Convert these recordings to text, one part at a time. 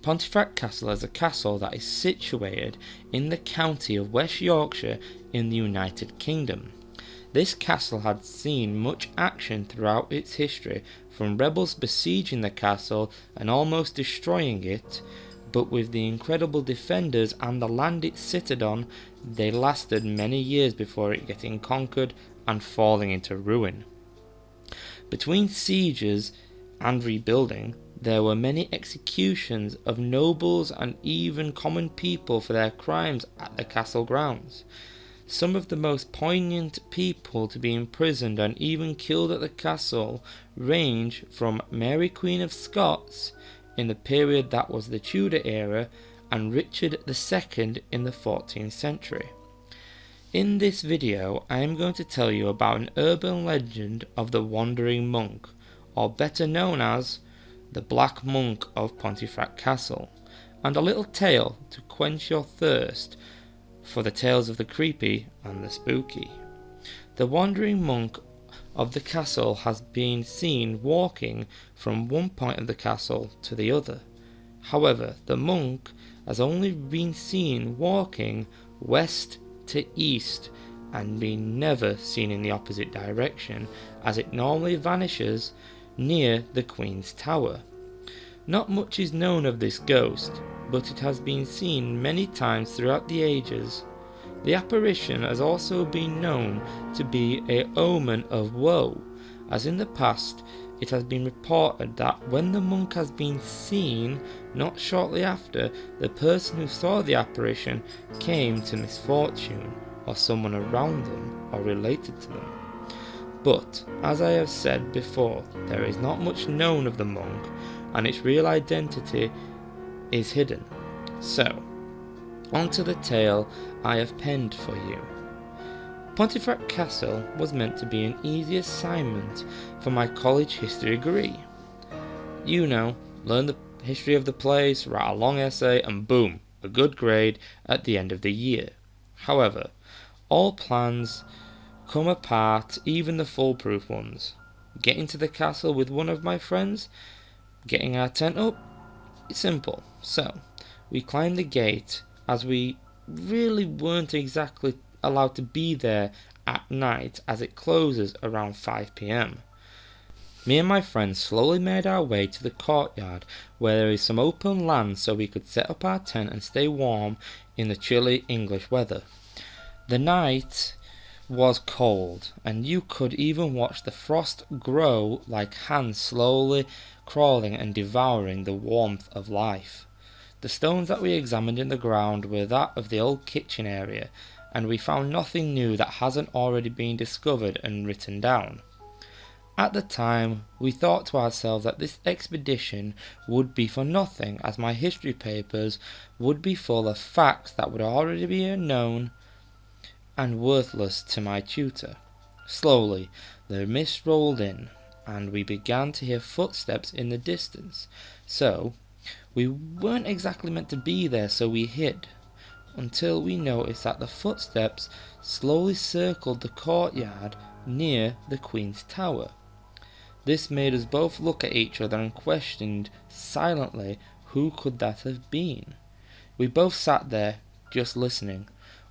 Pontefract Castle is a castle that is situated in the county of West Yorkshire in the United Kingdom. This castle had seen much action throughout its history, from rebels besieging the castle and almost destroying it, but with the incredible defenders and the land it sited on, they lasted many years before it getting conquered and falling into ruin. Between sieges and rebuilding, there were many executions of nobles and even common people for their crimes at the castle grounds. Some of the most poignant people to be imprisoned and even killed at the castle range from Mary Queen of Scots in the period that was the Tudor era and Richard II in the 14th century. In this video I am going to tell you about an urban legend of the Wandering Monk, or better known as the Black Monk of Pontefract Castle, and a little tale to quench your thirst for the tales of the creepy and the spooky. The Wandering Monk of the castle has been seen walking from one point of the castle to the other. However, the monk has only been seen walking west to east and been never seen in the opposite direction, as it normally vanishes near the Queen's Tower. Not much is known of this ghost, but it has been seen many times throughout the ages. The apparition has also been known to be an omen of woe, as in the past it has been reported that when the monk has been seen, not shortly after, the person who saw the apparition came to misfortune, or someone around them or related to them. But, as I have said before, there is not much known of the monk, and its real identity is hidden. So, onto the tale I have penned for you. Pontefract Castle was meant to be an easy assignment for my college history degree. You know, learn the history of the place, write a long essay, and boom, a good grade at the end of the year. However, all plans come apart, even the foolproof ones. Getting to the castle with one of my friends, getting our tent up, it's simple. So, we climbed the gate, as we really weren't exactly allowed to be there at night, as it closes around 5 p.m. Me and my friends slowly made our way to the courtyard, where there is some open land so we could set up our tent and stay warm in the chilly English weather. The night was cold, and you could even watch the frost grow like hands slowly crawling and devouring the warmth of life. The stones that we examined in the ground were that of the old kitchen area, and we found nothing new that hasn't already been discovered and written down. At the time, we thought to ourselves that this expedition would be for nothing, as my history papers would be full of facts that would already be unknown and worthless to my tutor. Slowly, the mist rolled in, and we began to hear footsteps in the distance. So, we weren't exactly meant to be there, so we hid, until we noticed that the footsteps slowly circled the courtyard near the Queen's Tower. This made us both look at each other and questioned silently who could that have been. We both sat there, just listening,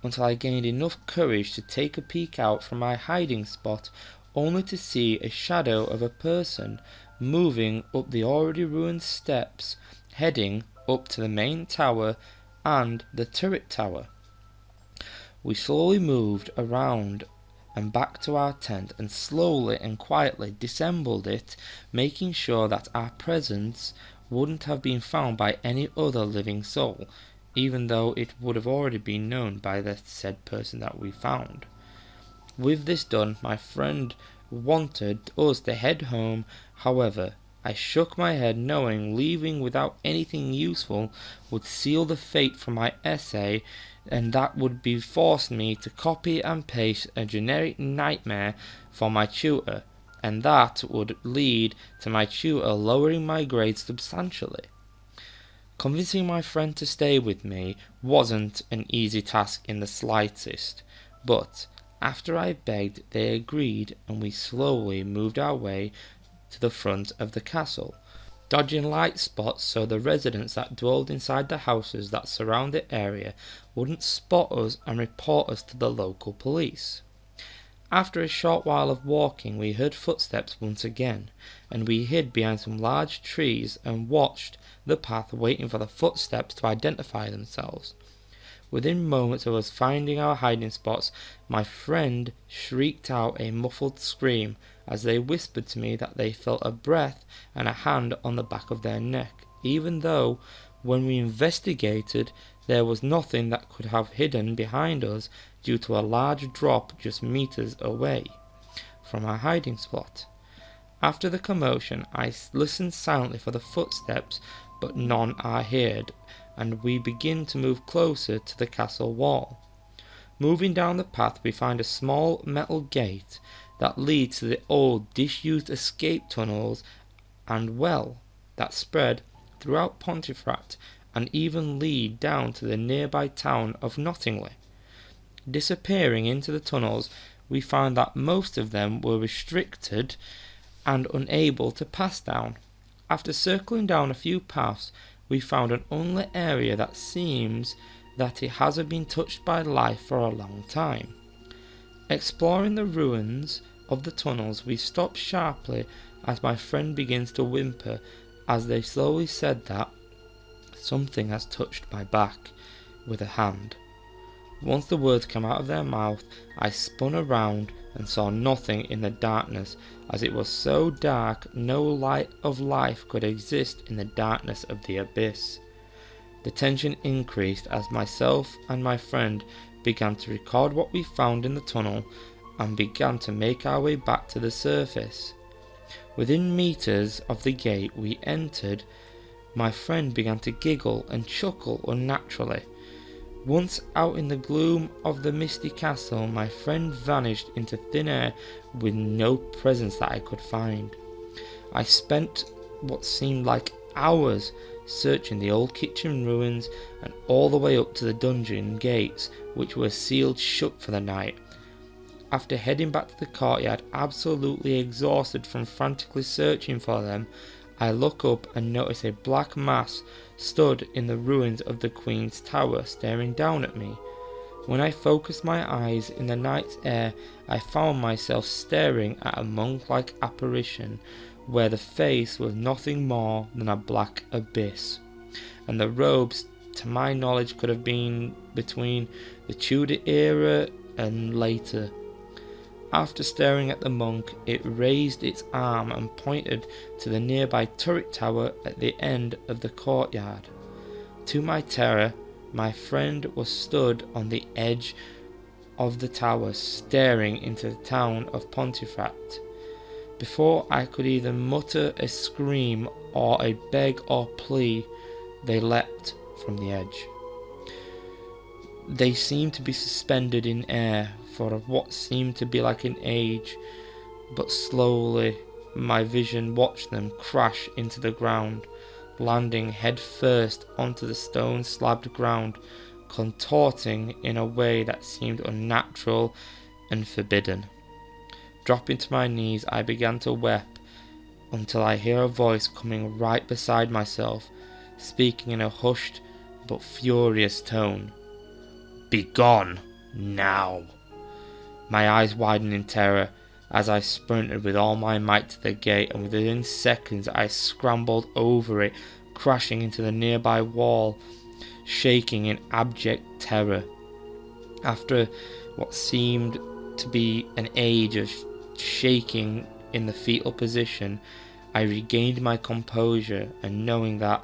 until I gained enough courage to take a peek out from my hiding spot, only to see a shadow of a person moving up the already ruined steps, heading up to the main tower and the turret tower. We slowly moved around and back to our tent, and slowly and quietly disassembled it, making sure that our presence wouldn't have been found by any other living soul, even though it would have already been known by the said person that we found. With this done, my friend wanted us to head home. However, I shook my head, knowing leaving without anything useful would seal the fate for my essay, and that would be forced me to copy and paste a generic nightmare for my tutor, and that would lead to my tutor lowering my grades substantially. Convincing my friend to stay with me wasn't an easy task in the slightest, but after I begged, they agreed, and we slowly moved our way to the front of the castle. dodging light spots so the residents that dwelled inside the houses that surround the area wouldn't spot us and report us to the local police. After a short while of walking, we heard footsteps once again, and we hid behind some large trees and watched the path, waiting for the footsteps to identify themselves. Within moments of us finding our hiding spots, my friend shrieked out a muffled scream as they whispered to me that they felt a breath and a hand on the back of their neck, even though, when we investigated, there was nothing that could have hidden behind us due to a large drop just meters away from our hiding spot. After the commotion, I listened silently for the footsteps, but none are heard, and we begin to move closer to the castle wall. Moving down the path, we find a small metal gate that leads to the old disused escape tunnels and well that spread throughout Pontefract and even lead down to the nearby town of Nottingley. Disappearing into the tunnels, we found that most of them were restricted and unable to pass down. After circling down a few paths, we found an unlit area that seems that it hasn't been touched by life for a long time. Exploring the ruins of the tunnels, we stopped sharply as my friend begins to whimper as they slowly said that something has touched my back with a hand. Once the words came out of their mouth, I spun around and saw nothing in the darkness, as it was so dark no light of life could exist in the darkness of the abyss. The tension increased as myself and my friend began to record what we found in the tunnel and began to make our way back to the surface. Within meters of the gate we entered, my friend began to giggle and chuckle unnaturally. Once out in the gloom of the misty castle, my friend vanished into thin air with no presence that I could find. I spent what seemed like hours searching the old kitchen ruins and all the way up to the dungeon gates, which were sealed shut for the night. After heading back to the courtyard, absolutely exhausted from frantically searching for them, I look up and notice a black mass stood in the ruins of the Queen's Tower, staring down at me. When I focused my eyes in the night's air, I found myself staring at a monk-like apparition, where the face was nothing more than a black abyss, and the robes, to my knowledge, could have been between the Tudor era and later. After staring at the monk, it raised its arm and pointed to the nearby turret tower at the end of the courtyard. To my terror, my friend was stood on the edge of the tower, staring into the town of Pontefract. Before I could either mutter a scream or a beg or plea, they leapt from the edge. They seemed to be suspended in air for what seemed to be like an age, but slowly my vision watched them crash into the ground, landing head first onto the stone slabbed ground, contorting in a way that seemed unnatural and forbidden. Dropping to my knees, I began to weep until I hear a voice coming right beside myself, speaking in a hushed but furious tone. "Begone now!" My eyes widened in terror as I sprinted with all my might to the gate, and within seconds I scrambled over it, crashing into the nearby wall, shaking in abject terror. After what seemed to be an age of shaking in the fetal position, I regained my composure, and knowing that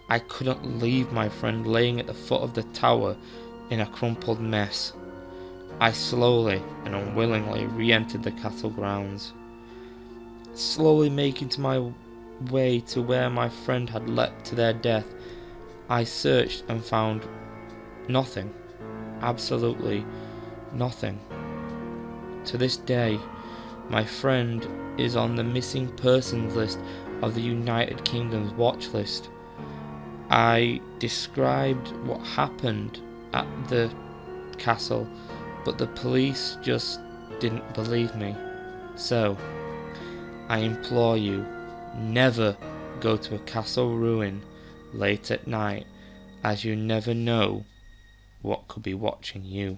I couldn't leave my friend laying at the foot of the tower in a crumpled mess, I slowly and unwillingly re-entered the castle grounds. Slowly making my way to where my friend had leapt to their death, I searched and found nothing, absolutely nothing. To this day, my friend is on the missing persons list of the United Kingdom's watch list. I described what happened at the castle, but the police just didn't believe me. So, I implore you, never go to a castle ruin late at night, as you never know what could be watching you.